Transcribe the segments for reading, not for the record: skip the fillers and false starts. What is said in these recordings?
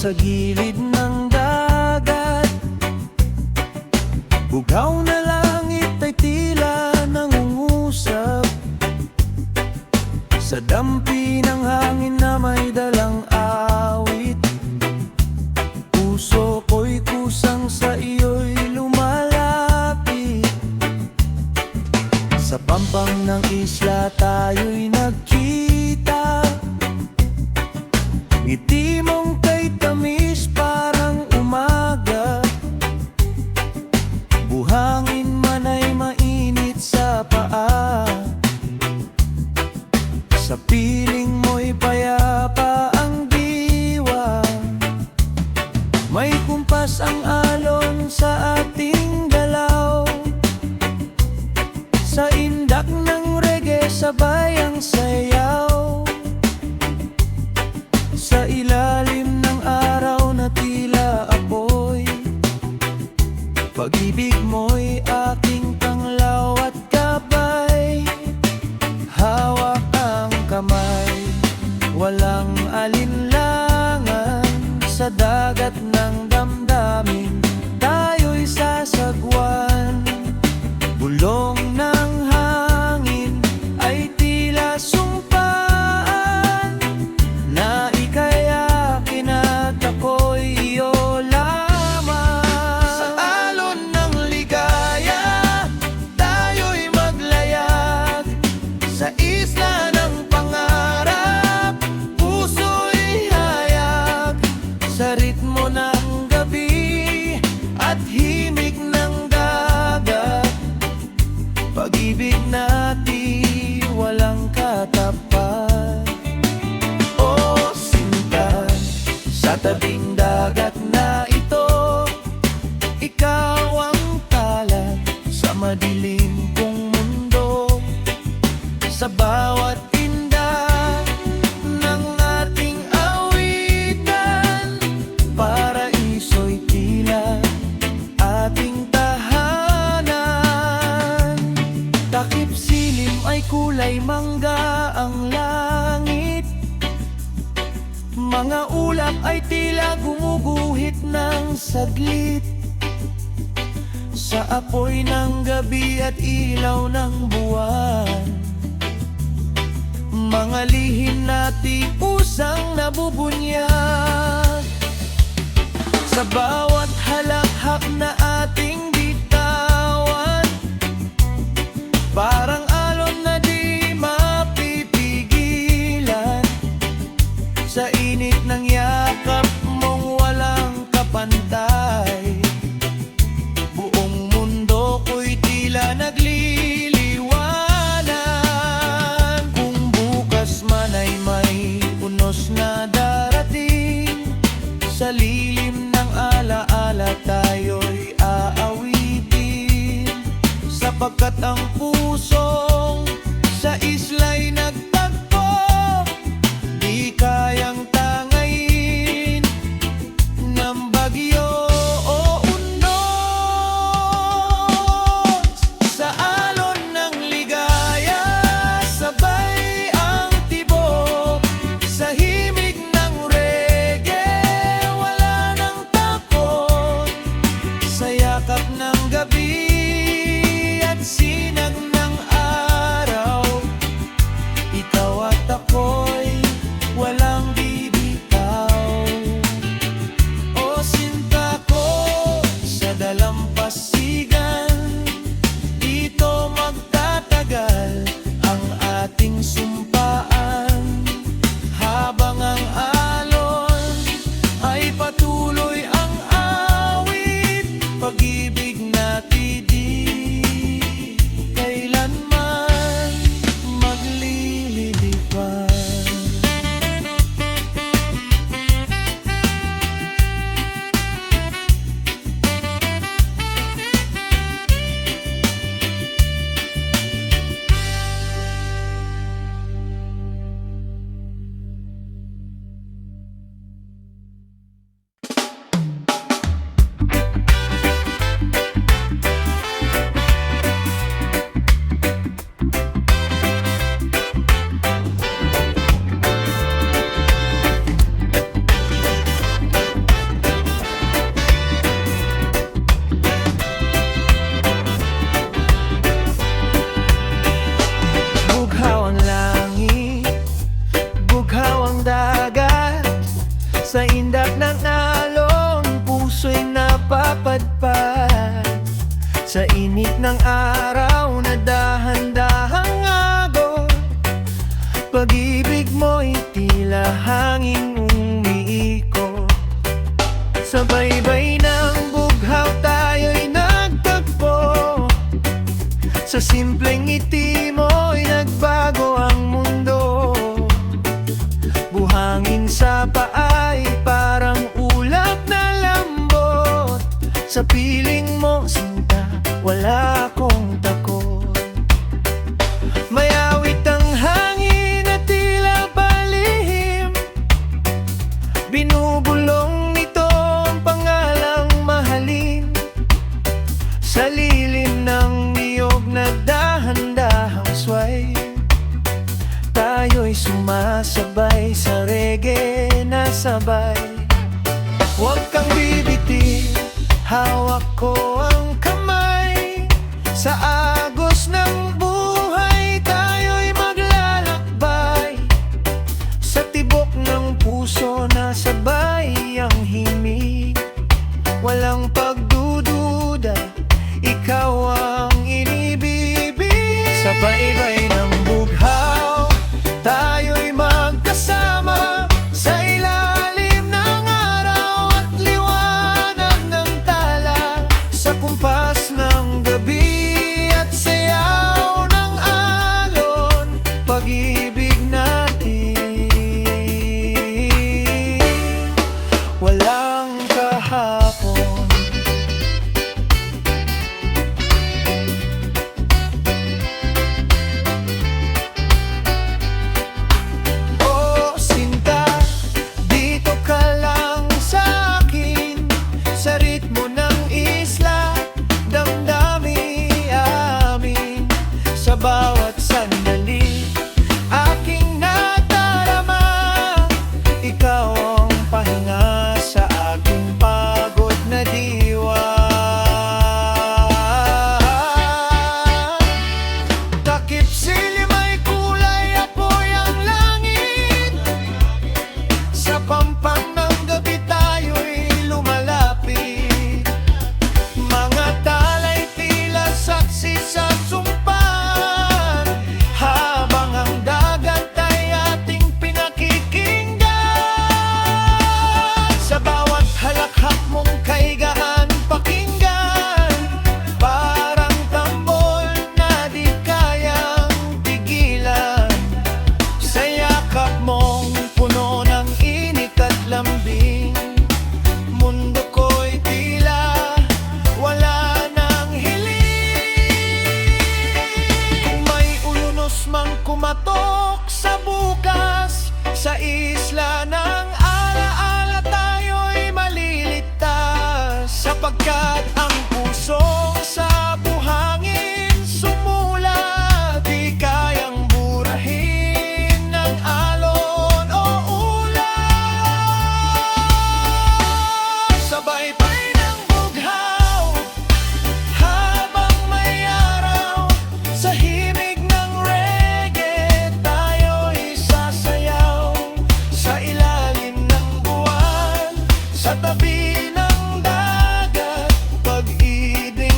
sa gilid ng dagat. Bugaw na langit ay tila nangungusap sa dampi ng hangin na may dalang awit. Puso ko'y kusang sa iyo'y lumalapit. Sa pampang ng isla tayo'y nagkita. Ngiti mong kay tamis parang umaga. Buhangin man ay mainit sa paa. Sa piling mo'y payapa ang diwa. May kumpas ang alon sa ating galaw. Sa indak ng reggae sabay ang sayaw. Sa ilalim ng araw na tila apoy, pag-ibig mo'y aking tanglaw at gabay. Hawak ang kamay, walang alinlangan. Sa dagat ng damdamin, tayo'y sasagwan. Bulong ng hangin ay tila sumpaan, na ika'y akin at ako'y iyo lamang. Sa alon ng ligaya, tayo'y maglayag. Sa isla ng pangarap, puso'y hayag. Sa ritmo ng gabi at himig ng dagat, pag-ibig natin walang katapat. O sinta, sa tabing dagat na ito, ikaw ang talat sa madilim kong mundo. Sa bawat inda ng ating awitan, paraiso'y tila ating tahanan. Takip silim ay kulay mangga ang langit. Mga ulap ay tila gumuguhit ng saglit. Sa apoy ng gabi at ilaw ng buwan, mga lihim natin usang nabubunyag. Sa bawat halakhak na ating bitawan, parang alon na di mapipigilan. Sa init ng yakap mong walang kapantay, buong mundo ko'y tila nagliliwanag. Kung bukas man ay may unos na darating, sa lilim ng alaala tayo'y aawitin. Sapagkat ang pusong sa isla'y nagtagpo, di kayang tangayin ng bagyo o unos. Sa alon ng ligaya, sabay ang tibok. Sa himig ng reggae, wala nang takot. Sa yakap ng gabi at sinag na napapadpad sa init ng araw na dahan-dahang agos. Pag-ibig mo'y tila hangin umiikot. Sa baybay ng bughaw tayo'y nagtagpo. Sa simpleng ngiti mo'y nagbago ang mundo. Buhangin sa paay parang ulap na lambot. Sa piling mo, sinta, wala akong takot. May awit ang hangin na tila palihim. Binubulong nito ang pangalang mahalin. Sa lilim ng niyog na dahan-dahang sway, tayo'y sumasabay sa reggae na sabay. Huwag kang bibiti, hawak ko ang kamay. Sa agos ng buhay tayo'y maglalakbay. Sa tibok ng puso na sabay ang himig. Walang pagdududa, ikaw ang inibibig. Sa baybay ng bughaw tayo'y magkasama. Sa ilalim ng araw at liwanag ng tala. Sa kumpas ng gabi at sayaw ng alon. Pag-ibig natin walang kahapon. Sa ritmo ng isla, damdami amin. Sa bawat sandali, aking nadarama. Ikaw ang pahinga sa aking pagod na diwa. Takip silim ay kulay, apoy ang langit. Sa pampang ng gabi tayo'y lumalapit. Mga talay tila saksi sa sumpaan. Habang ang dagat ay ating pinakikinggan. Sa bawat halakhak mong kaigaan pakinggan. Parang tambol na di kayang tigilan. Sa yakap mong puno ng init at lambing. Mundo ko'y tila wala nang hiling. Kung may ulunos mang kumatok sa bukas, sa isla ng alaala tayo'y maliligtas. Sapagkat ang pusong sa buhangin sumula, di kayang burahin ng alon o ulan. Sa baybay ng bughaw, habang may araw, sa himig ng reggae tayo'y sasayaw. Sa ilalim ng buwan, sa tabi ng dagat, pag-ibig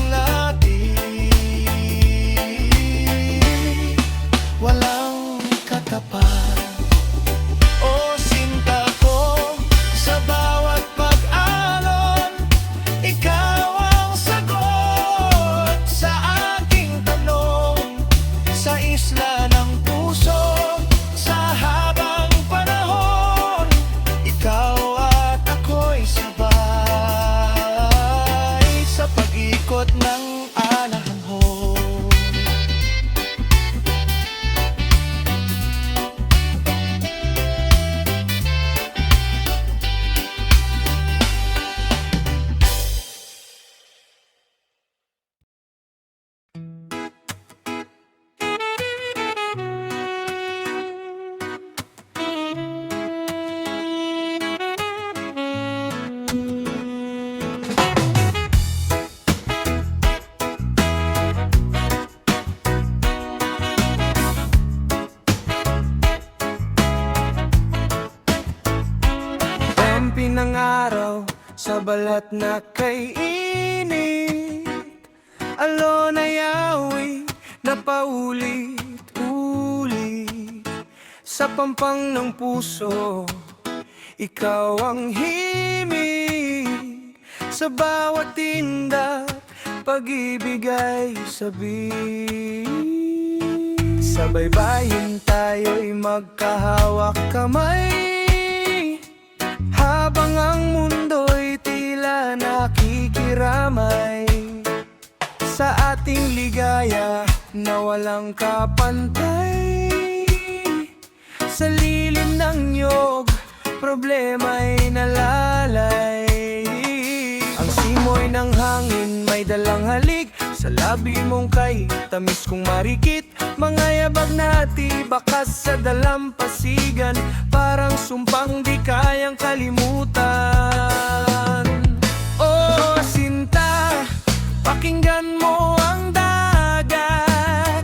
Lahat na kay init, alon ay awit na paulit-ulit. Sa pampang ng puso, ikaw ang himig. Sa bawat tinda, pag-ibig ay sabik. Sa baybayin tayo'y magkahawak kamay, habang ang mundo'y tila nakikiramay. Sa ating ligaya na walang kapantay, sa lilim ng niyog, problema'y nalalay. Ang simoy ng hangin may dalang halik, sa labi mong kay tamis kong marikit. Mga yabag na tibakas sa dalampasigan, parang sumpang di kayang kalimutan. Oh sinta, pakinggan mo ang dagat.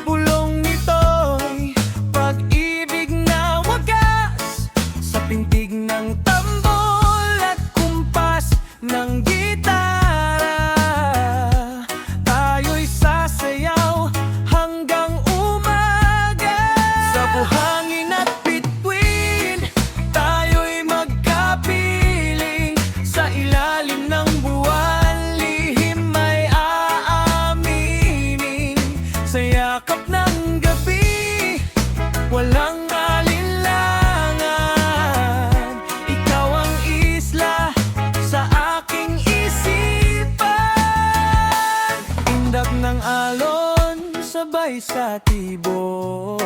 Bulong nito'y pag-ibig na wagas, sa pintig ng tambol at kumpas ng gitara. Tayo'y sasayaw hanggang umaga. Sa buhangin at bituin, tayo'y magkapiling. Sa ilalim ng buwan, lihim ay aaminin. Sa yakap ng gabi, walang alinlangan. Ikaw ang isla sa aking isipan. Indak ng alon, sabay sa tibo.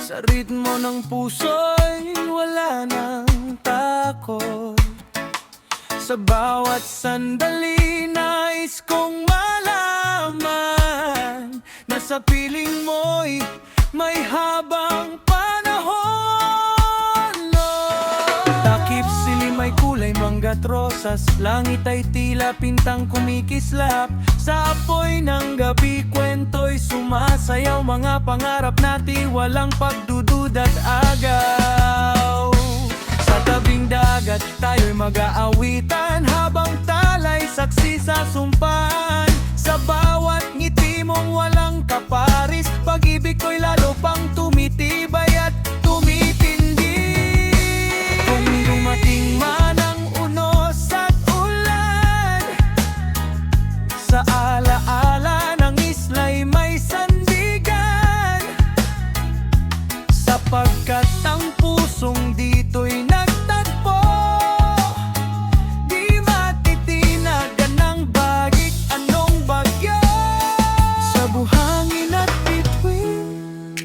Sa ritmo ng puso'y wala nang takot. Sa bawat sandali, nais kong malaman na sa piling mo'y may habang panahon. Takip silim ay kulay mangga't rosas, langit ay tila pintang kumikislap. Sa apoy ng gabi, kwento'y sumasayaw, mga pangarap natin walang pagdududa't agaw. Sa tabing dagat, tayo'y mag-aawitan, habang talay saksi sa sumpaan. Sa bawat ngiti mong walang kaparis, pag-ibig ko'y lalo pang tumitibay at tumitindi. Kung dumating man ang unos at ulan, sa alaala ng isla'y may sandigan. Sapagkat ang pusong dito'y nagtagpo, di matitinagan ng bagik anong bagyo. Sa buhangin at bituin,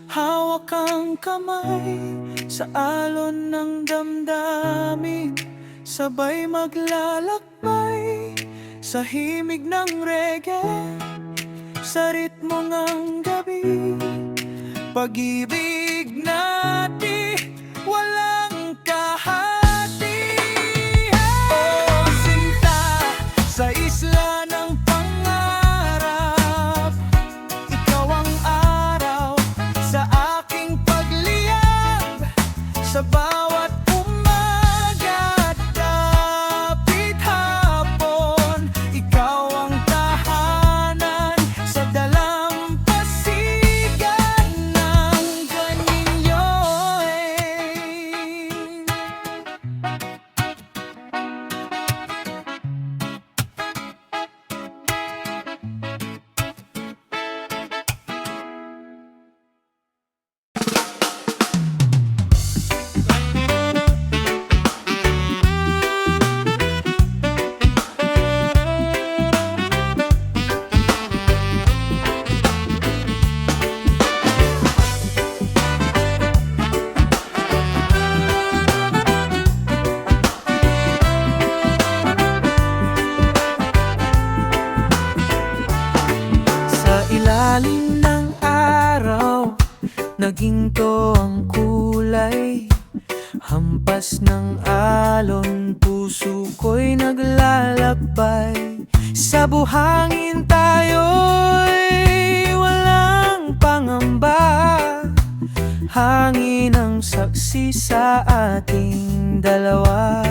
hawak ang kamay. Sa alon ng damdamin, sabay maglalakbay. Sa himig ng reggae, sa ritmo ng gabi, pag-ibig natin walang kahati. Oh sinta, sa isla ng pangarap, ikaw ang araw sa aking pagliyab. Sa bawat umaga at dapit hapon, ikaw ang tahanan sa dalampasigan ng Ganilyoy. Ilalim ng araw, naginto ang kulay. Hampas ng alon, puso ko'y naglalakbay. Sa buhangin tayo'y walang pangamba. Hangin ang saksi sa ating dalawa.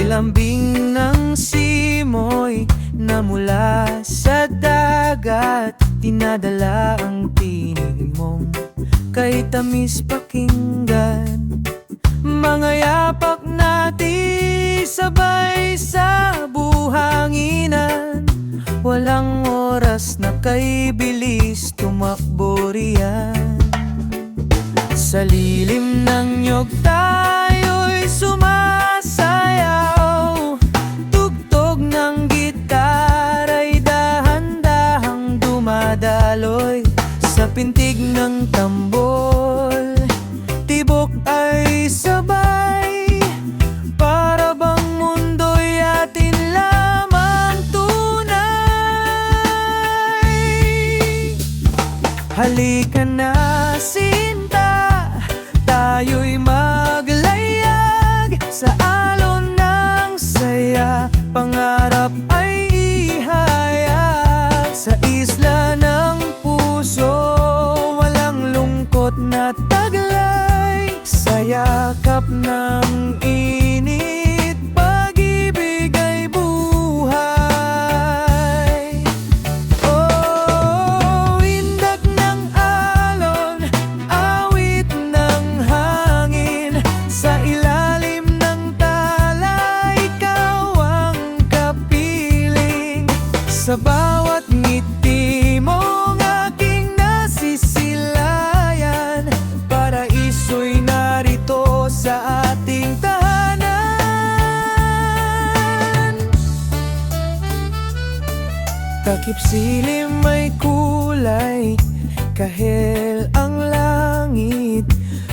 Lambing ng simoy na mula sa dagat, dinadala ang tinig mong kay tamis pakinggan. Mga yapak natin sabay sa buhanginan, walang oras na kay bilis tumakbo riyan. Sa lilim ng niyog tayo'y sumasayaw, tugtog ng gitara'y dahan-dahang dumadaloy sa pintig ng tambol. Tibok ay sabay, para bang mundo'y atin lamang tunay. Halika na sinta, tayo'y maglayag sa alon ng saya, pangarap ay ihayag sa isla ng puso, walang lungkot na taglay, sa yakap ng init, pag-ibig ay buhay. Oh, indak ng alon, awit ng hangin, sa ilalim ng tala, ikaw ang kapiling. Sa bawat ngiti mong aking nasisilayan, paraiso'y narito sa ating tahanan. Takip silim may kulay, kahel ang langit,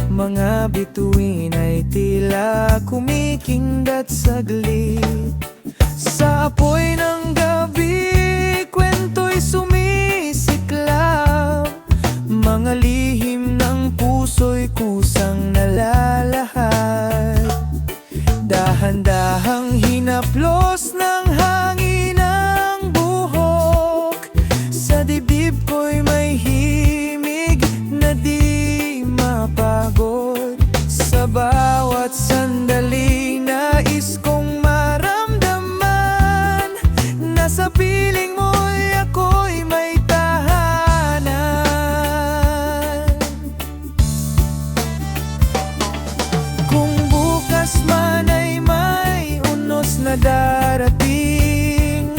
mga bituin ay tila kumikindat saglit. Sa apoy ng gabi, kwento'y sumisiklab, mga lihim ng puso'y kusang nalalahad. Dahan-dahang hinaplos ng hangin ang buhok, sa dibdib ko'y may himig na di mapagod. Sa bawat sandaling nais kong maramdaman, nasa piling mo'y ako'y may tahanan. Kung bukas man ay may unos na darating,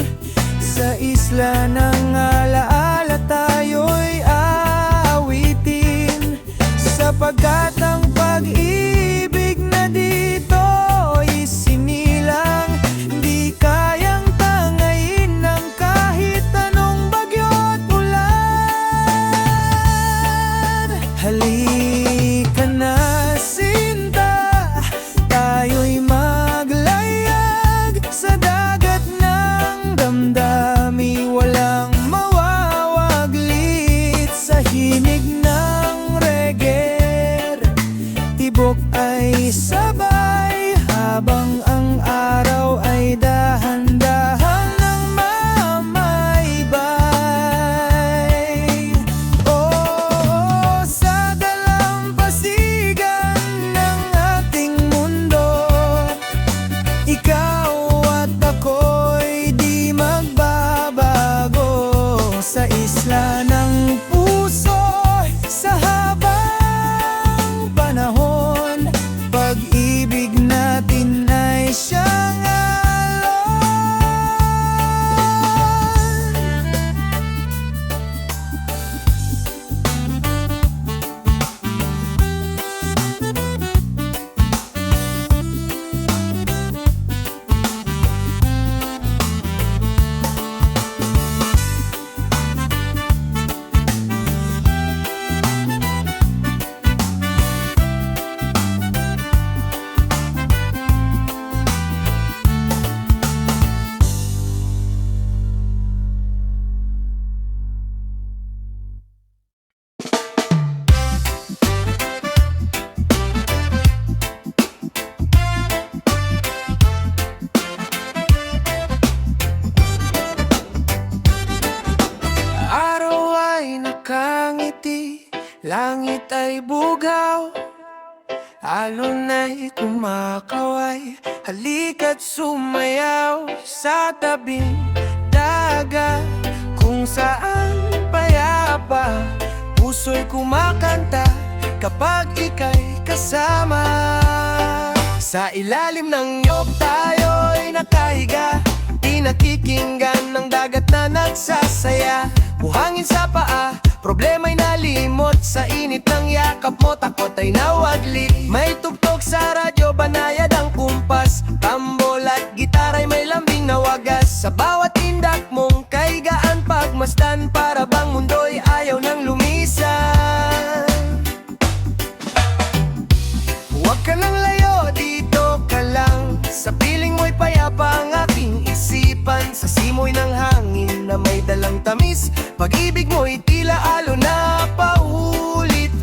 sa isla ng alaala tayo'y aawitin, sapagkat ang pag-ibig na dito'y sinilang, di kayang tangayin ng kahit anong bagyo't ulan. Halika na sinta, tayo'y maglayag sa dagat ng damdami, walang mawawaglit sa himig ng reggae. Tibok ay sabay, habang ang araw ay dahan-dahan ng mamaybay. Oh, sa dalampasigan ng ating mundo, ikaw at ako'y di magbabago, sa isla ng puso, sa habang panahon, pag-ibig natin ay siyang langit ay bugaw, alon ay kumakaway, halika't sumayaw sa tabing dagat, kung saan payapa, puso'y kumakanta kapag ika'y kasama. Sa ilalim ng niyog tayo'y nakahiga, di nakikinggan ng dagat na nagsasaya. Buhangin sa paa, problema'y nalimot, sa init ng yakap mo, takot ay nawagli. May tugtog sa radyo, banayad ang kumpas, tambol at gitara'y may lambing na wagas. Sa bawat indak mong kaigaan, pagmasdan, para bang mundo'y ayaw nang lumisan. Huwag ka nang layo, dito ka lang, sa piling mo'y payapa ang aking isipan. Sa simoy ng hangin na may dalang tamis, pag-ibig mo'y tila alon na paulit-ulit.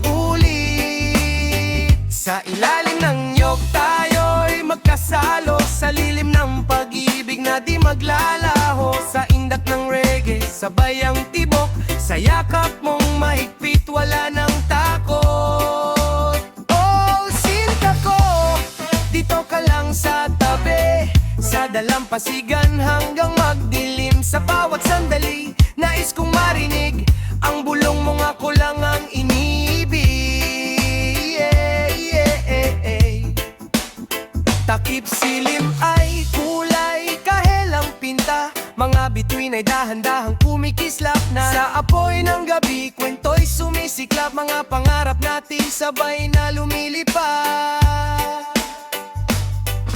Sa ilalim ng niyog tayo'y magkasalo, sa lilim ng pag-ibig na di maglalaho. Sa indak ng reggae, sabay ang tibok, sa yakap mong mahigpit, wala nang takot. Oh, sinta ko, dito ka lang sa tabi, sa dalampasigan hanggang magdilim. Sa bawat sandali, nais kong marinig ang bulong mong ako lang ang inibig. Takip silim ay kulay kahelang pinta, mga bituin ay dahan-dahang kumikislap na. Sa apoy ng gabi, kwento'y sumisiklap, mga pangarap natin sabay na lumilipad.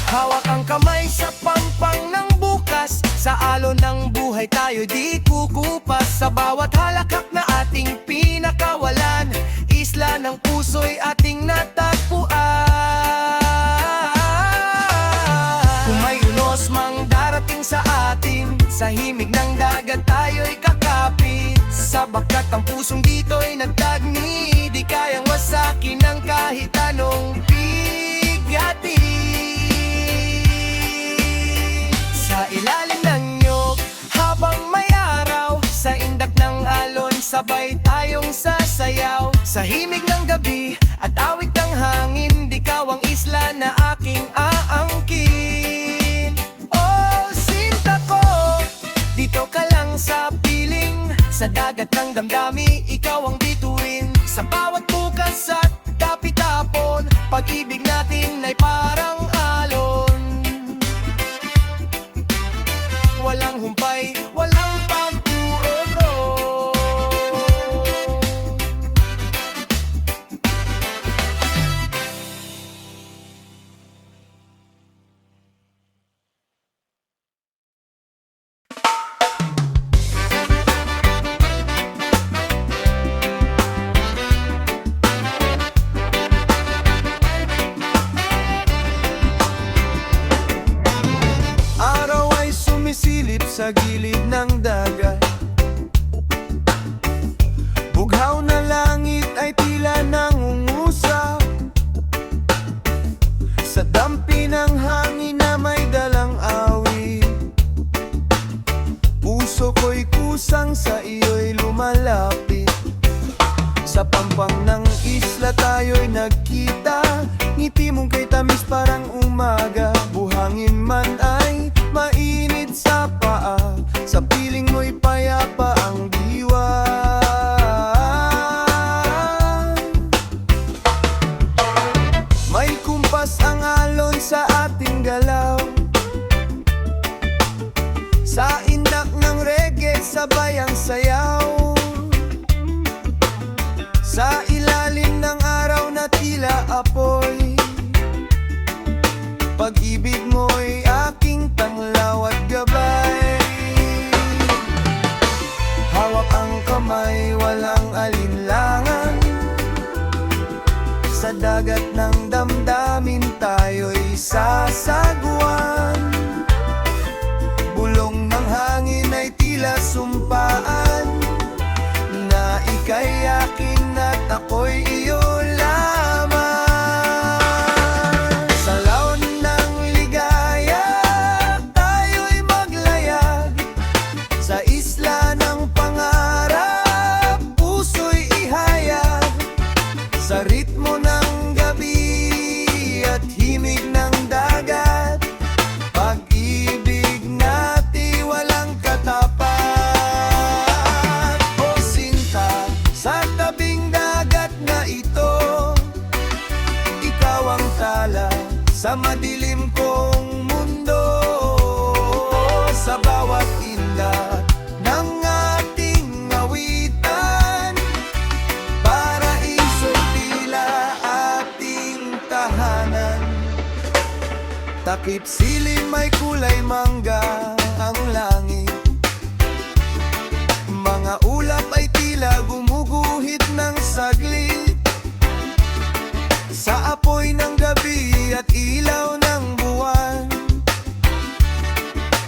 Hawak ang kamay sa pampang ng bukas, sa alon ng buhay tayo di kukupas. Sa bawat halakhak na ating pinakawalan, isla ng puso'y ating natagpuan. Kung may unos mang darating sa atin, sa himig ng dagat tayo'y kakapit. Sa bakat ang pusong dito'y nagtagni, di kayang wasakin ng kahit anong bigatin. Sa ilalim ng niyog, habang may araw, sa indak ng alon, sabay tayong sasayaw. Sa himig ng gabi at awit ng hangin, ikaw ang isla na aking aangkin. Oh, sinta ko, dito ka lang sa piling, sa dagat ng damdami, ikaw ang bituin. Sa bawat bukas at kapitapon, pag-ibig natin ay parang alon. Walang humpay, walang pagtuuro. Sa gilid ng dagat, bughaw na langit ay tila nangungusap, sa dampi ng hangin na may dalang awit. Puso ko'y kusang sa iyo'y lumalapit, sa pampang ng isla tayo'y nagkita. Ngiti mong kay tamis parang umaga, buhangin man ay mainit sa paa, sa piling mo'y payapa ang diwa. May kumpas ang alon sa ating galaw, sa indak ng reggae sabay ang sayaw. Sa ilalim ng araw na tila apoy, pag-ibig mo'y aking tanglaw at gabay. Hawak ang kamay, walang alinlangan, sa dagat ng damdamin tayo'y sasagwan. Bulong ng hangin ay tila sumpaan, na ika'y akin at ako'y iyo lamang. Sa laon ng ligaya, Takip silim may kulay mangga ang langit. Mga ulap ay tila gumuguhit ng saglit sa apoy ng gabi at ilaw ng buwan.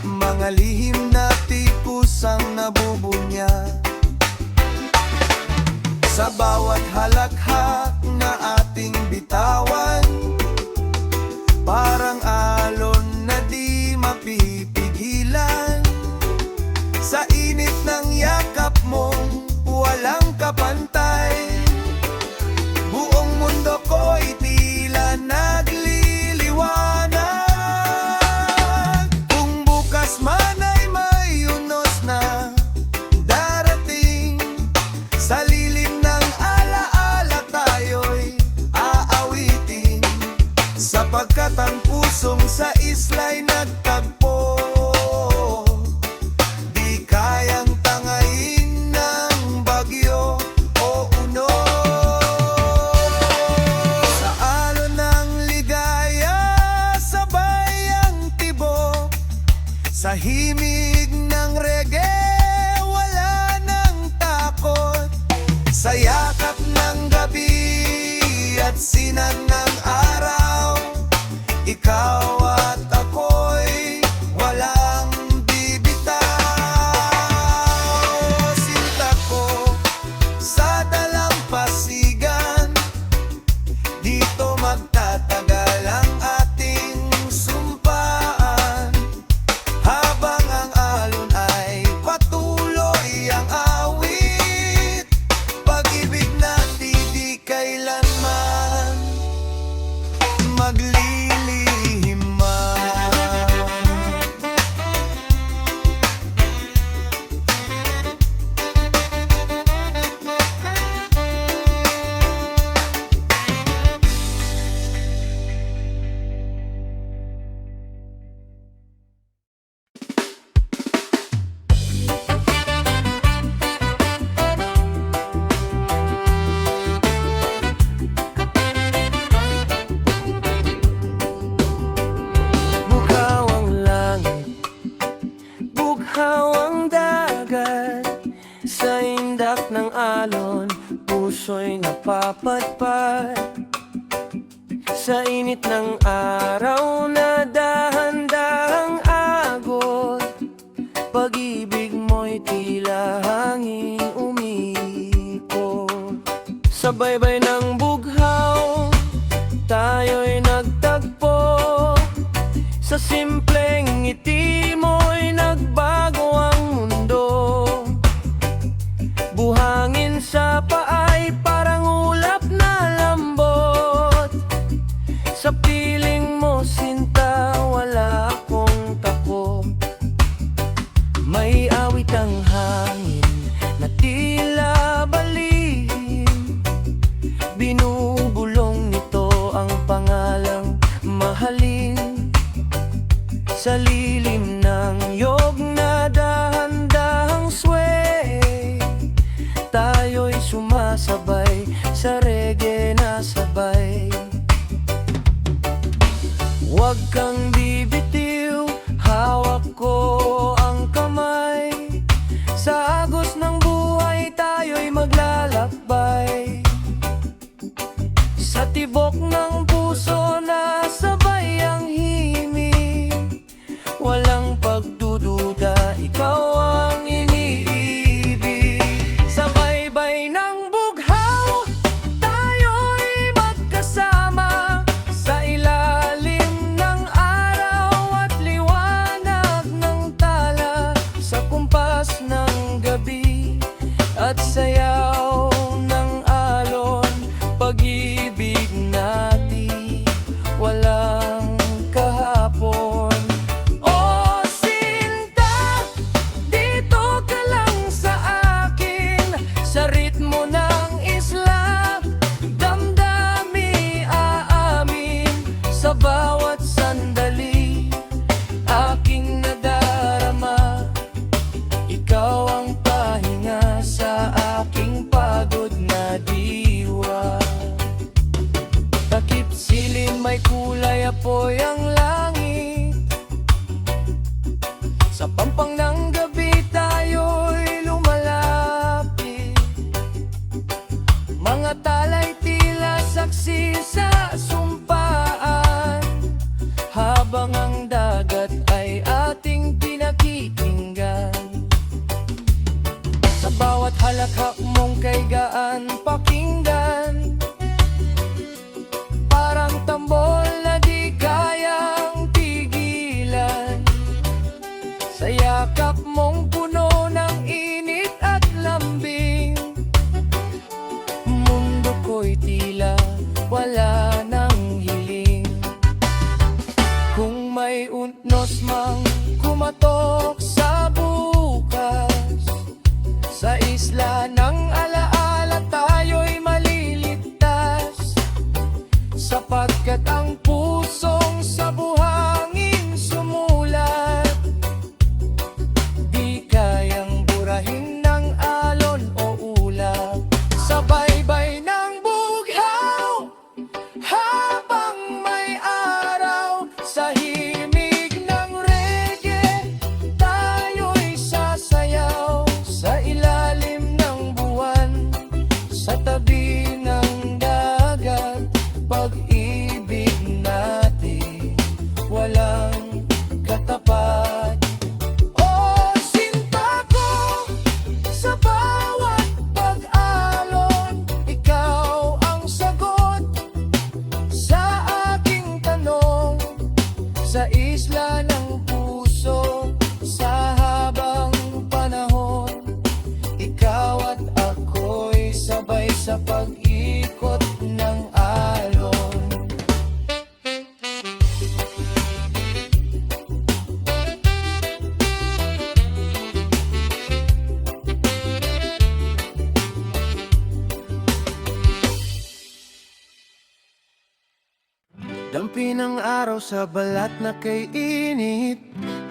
Mga lihim na tipusang nabubunya sa bawat halakhak na ating bitawan. Parang alon na di mapipigilan. Sa init ng yakap mong walang kapantay, buong mundo ko'y tila nagliliwanag. Kung bukas man ay may unos na darating, sa lilim ng alaala tayo'y aawitin, sapagkat ang pusong sa isla'y nagtagpo. Di kayang tangayin ng bagyo o unos. Sa alon ng ligaya, sabay ang tibok. Sa himig ng reggae, wala ng takot. Sa yakap ng gabi at sinag ng araw, ikaw at ako'y walang bibitaw. Sinta ko sa dalampasigan, dito magtatagal ang ating sumpaan. Habang ang alon ay patuloy ang awit, pag-ibig na di kailanman maglilihim man. Bughaw ang langit, bughaw ang dagat. Sa indak ng alon, puso'y napapadpad. Sa init ng araw na dahan-dahang agot, pag-ibig mo'y tila hangin umikot. Sa baybay ng bughaw, tayo'y nagtagpo. Sa simpleng ngiti mo'y nagbago ang mundo. Buhangin sa paay parang ulap na lambot. Sa piling mo sinta wala akong takot. May awit ang hangin na tila balihim. Binubulong nito ang pangalang mahalin. Sa lilim ng yog na dahan-dahang sway, tayo'y sumasabay sa reggae na sabay. Huwag kang bibitiw, hawak ko ang kamay. Sa agos ng buhay tayo'y maglalakbay. Sa tibok ng puso na sabay ang himig, walang pagdududa, ikaw ang iniibig. Sa baybay ng bughaw, tayo'y magkasama. Sa ilalim ng araw at liwanag ng tala, sa kumpas ng gabi at sayaw ng alon, pag-ibig natin walang kahapon. O Sa yakap mong puno ng init at lambing, mundo ko'y tila wala nang hiling. Kung may unos mang kumatok sa bukas, sa isla ng alaala tayo'y maliligtas, sapagkat ang pusong sa buhangin sumulat, di kayang burahin ng alon o ulap. Sa baybay ng bughaw, habang may araw, sa himig ng reggae, tayo'y sasayaw. Sa ilalim ng buwan, sa tabi ng dagat, pag-ibig natin walang katapat. O sinta ko, sa bawat pag-alon, ikaw ang sagot sa aking tanong. Sa isla ng puso, sa habang panahon, ikaw at ako'y sabay sa pag-ikot ng alon. Dampi ng araw sa balat na kay init,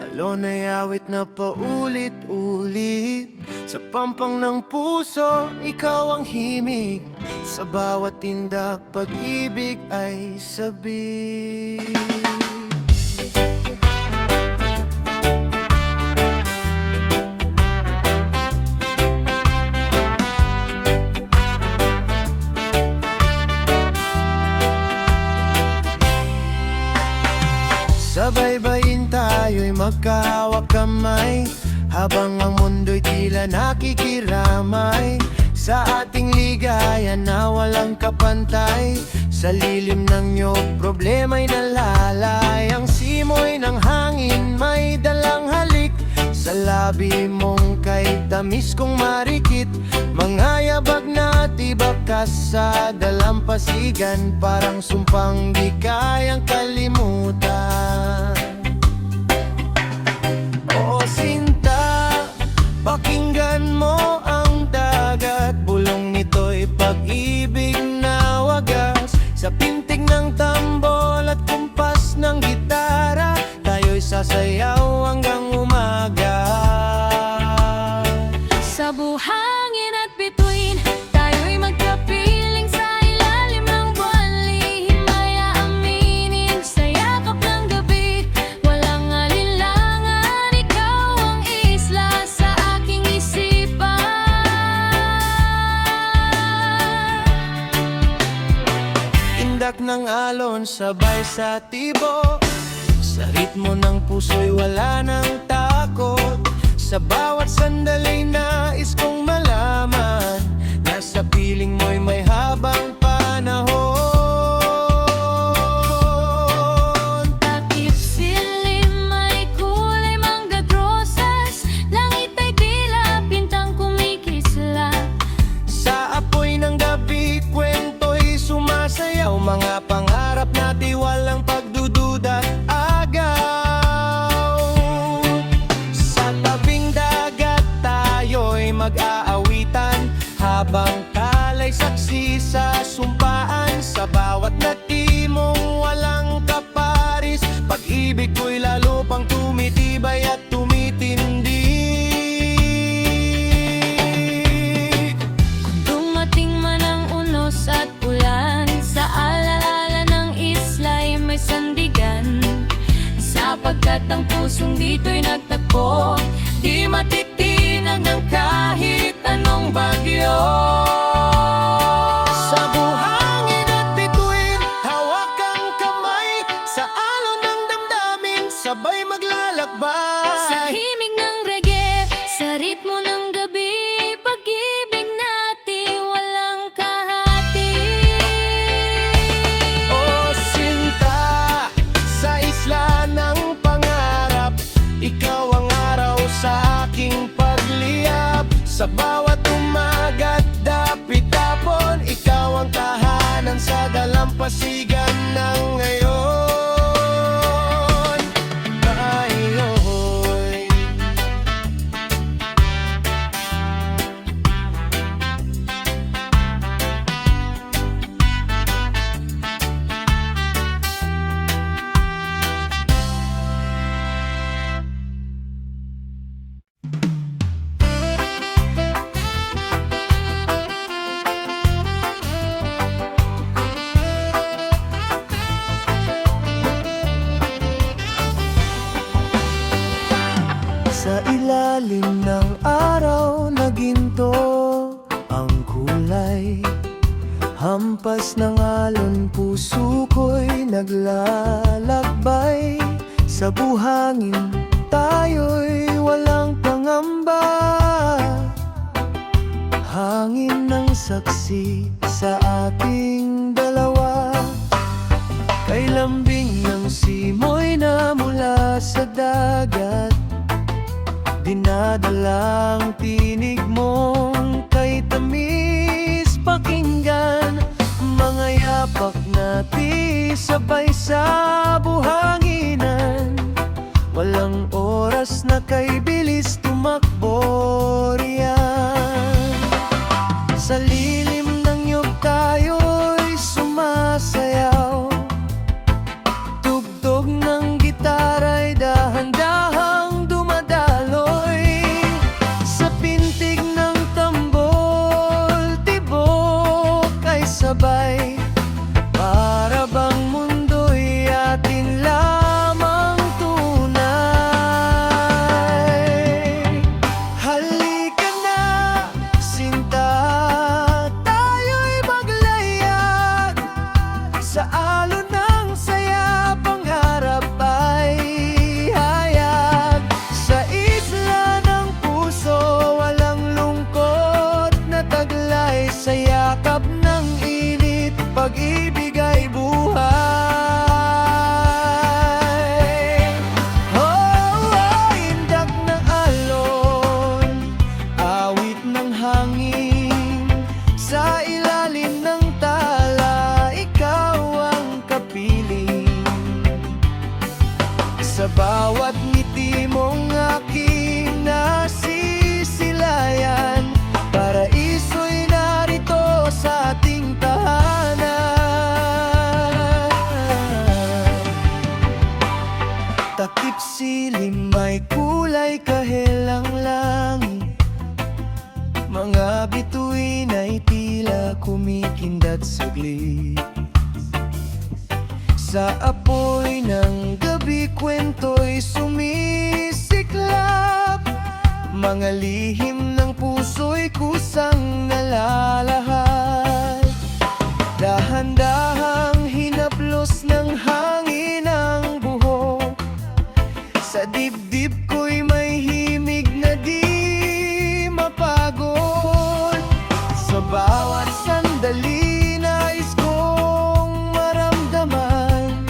alon ay awit na paulit-ulit. Sa pampang ng puso, ikaw ang himig. Sa bawat tindak, pag-ibig ay sabik. Sa baybayin tayo'y magkahawak kamay, habang ang mundo'y tila nakikiramay. Sa ating ligaya na walang kapantay, sa lilim ng niyog problema'y nalalay. Ang simoy ng hangin may dalang halik, sa labi mong kay tamis kong marikit. Mga yabag na tibakas sa dalampasigan, parang sumpang di kayang kalimutan. O sinta, pakinggan mo ang dagat, bulong nito'y pag-ibig na wagas. Sa pintig ng tambol at kumpas ng gitara, tayo'y sasayaw hanggang umaga. Sa buhangin at bituin, tayo'y magkapiling sa ilalim ng buwan. Lihim ay aaminin sa yakap ng gabi, walang alinlangan, ikaw ang isla sa aking isipan. Indak ng alon sabay sa tibo, sa ritmo ng puso'y wala nang takot. Sa bawat sandali nais kong malaman, nasa piling mo'y may habang panahon. Takip silim ay kulay manggad rosas, langit ay tila bintang kumikislap. Sa apoy ng gabi, kwento'y sumasayaw, mga pangarap natin walang pagdududa at agaw. Sa tabing dagat tayo'y mag-aawitan, habang talay saksi sa sumpaan. Sa bawat nati mong walang kaparis, pag-ibig ko'y lalo pang tumitibay at tumitindi. Dumating man ang unos at ulan, sa alaala ng isla'y may sandigan. Sapagkat ang pusong dito'y nagtagpo, di matitinag ng kahit anong bagyo. Sa buhangin at bituin, hawak ang kamay, sa alon ng damdamin, sabay maglalakbay. Sa himig ng reggae, sa ritmo ng gabi, pag-ibig natin walang kahati. O sinta, sa isla ng pangarap, ikaw ang araw aking pagliyap. Sa bawat umaga't dapit tapon, ikaw ang tahanan sa dalampasigan ng ngayon. Ayoy. Sa ilalim ng araw na ginto ang kulay, hampas ng alon puso ko'y naglalakbay. Sa buhangin tayo'y walang pangamba, hangin ng saksi sa ating dalawa. Kay lambing ng simoy na mula sa dagat, dinadalang tinig mong kay tamis pakinggan. Mga yapak natin sabay sa buhanginan, walang oras na kay bilis tumakbo riyan. Sa lilim ng niyog tayo'y sumasayaw, tugtog ng gitara'y dahan-dahang dumadaloy. Sa pintig ng tambol, tibok ay sabay, para bang mundo'y atin lamang tunay. Halika na, sinta, tayo'y maglayag sa alon ng saya. Pangarap ay hayag sa isla ng puso, walang lungkot na taglay. Sa yakap ng init, pag-ibig ay buhay. Oh, indak ng alon, awit ng hangin, sa ilalim ng tala, ikaw ang kapiling. Sa bawat ngiti mong aking nasisilayan, paraiso'y narito sa ating tahanan. Takip silim may kulay kahelang langit, mga bituin ay tila kumikindat saglit. Sa apoy ng gabi kwento'y sumisiklap, mga lihim ng puso'y kusang nalalahad. Dahan-dahang hinaplos ng hangin ang buhok, sa dibdib ko'y may himig na di mapagod. Sa bawat sandali nais kong maramdaman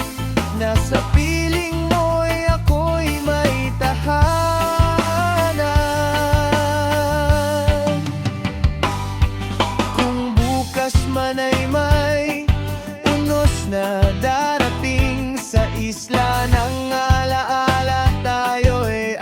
na sa piling mo'y ako'y may tahanan. Kung bukas man ay may unos na darating, sa isla ng alaala tayo'y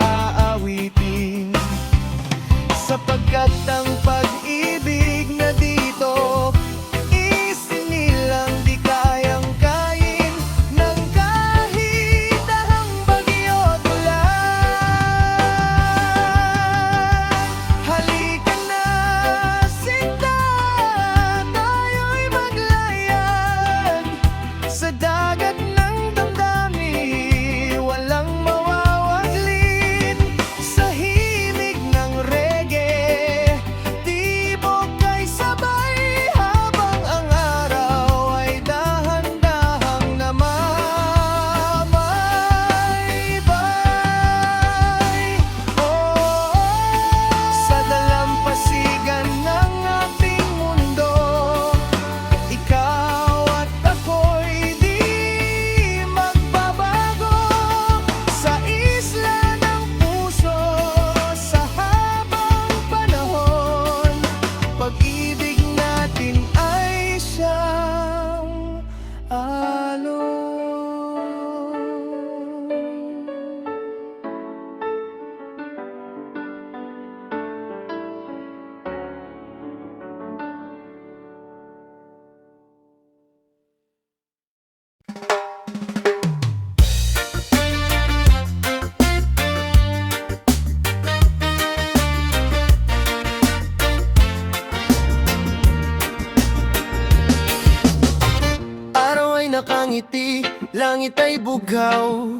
langit ay bugaw.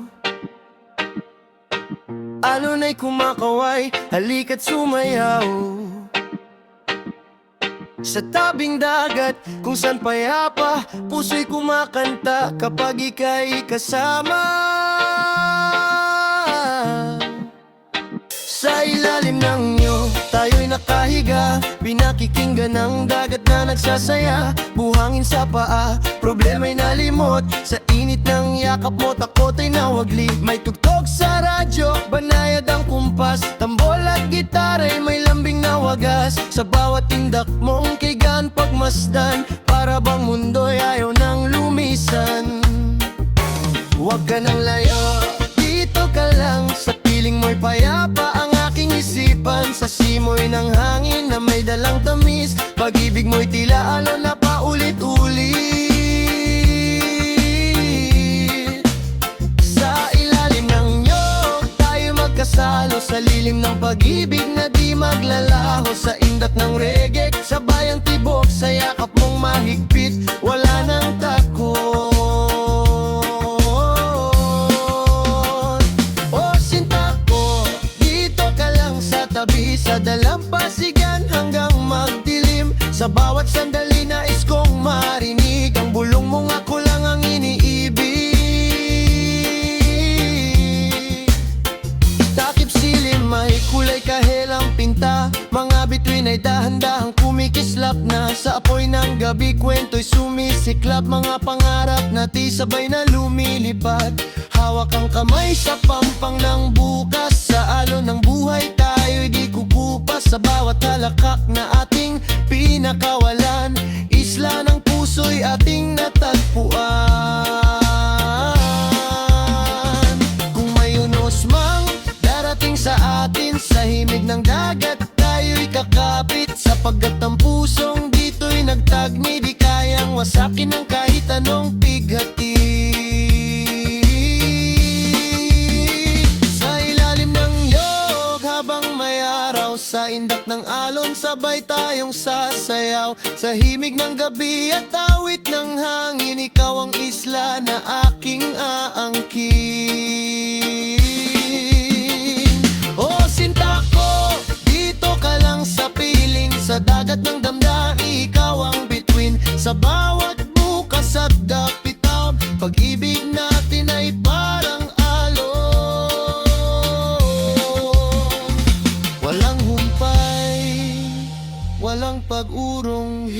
Alon ay kumakaway, halika't sumayaw. Sa tabing dagat, kung saan payapa, puso'y kumakanta kapag ika'y kasama. Sa ilalim ng niyog, tayo'y nakahiga, pinakikinggan ng dagat na nagsasaya. Buhangin sa paa, problema'y nalimot, sa init ng yakap mo, takot ay nawagli. May tugtog sa radyo, banayad ang kumpas, tambol at gitara'y may lambing na wagas. Sa bawat tindak mong kaigan pagmasdan, para bang mundo'y ayaw nang lumisan. Huwag ka nang layo, dito ka lang, sa piling mo'y payapa ang aking isipan. Sa simoy ng hangin na may dalang tamis, pag-ibig mo'y tila alon na paulit-ulit. Sa ilalim ng niyog, tayo magkasalo, sa lilim ng pag-ibig na di maglalaho. Sa indak ng reggae, sa bayang tibok, sa yakap mong mahigpit, wala nang takot. Sa dalampasigan hanggang magdilim, sa bawat sandali nais kong marinig ang bulong mong ako lang ang iniibig. Takip silim ay kulay kahelang pinta, mga bituin ay dahan-dahang kumikislap na. Sa apoy ng gabi kwento'y sumisiklab, mga pangarap na sabay na lumilipad. Hawak ang kamay sa pampang ng bukas, sa alon ng buhay tayo'y di kukupas. Sa bawat halakak na ating pinakawalan, isla ng puso'y ating natagpuan. Kung may unos mang darating sa atin, sa himig ng dagat tayo'y kakapit. Sapagkat ang pusong dito'y nagtagni, di kayang wasakin ng kahit anong pighati. Sa indak ng alon, sabay tayong sasayaw. Sa himig ng gabi at awit ng hangin, ikaw ang isla na aking aangkin. Oh, sinta ko, dito ka lang sa piling, sa dagat ng damdamin, ikaw ang bituin. Sa bawat bukas at dapitaw, pag-ibig natin ay parang walang humpay, walang pag-urong.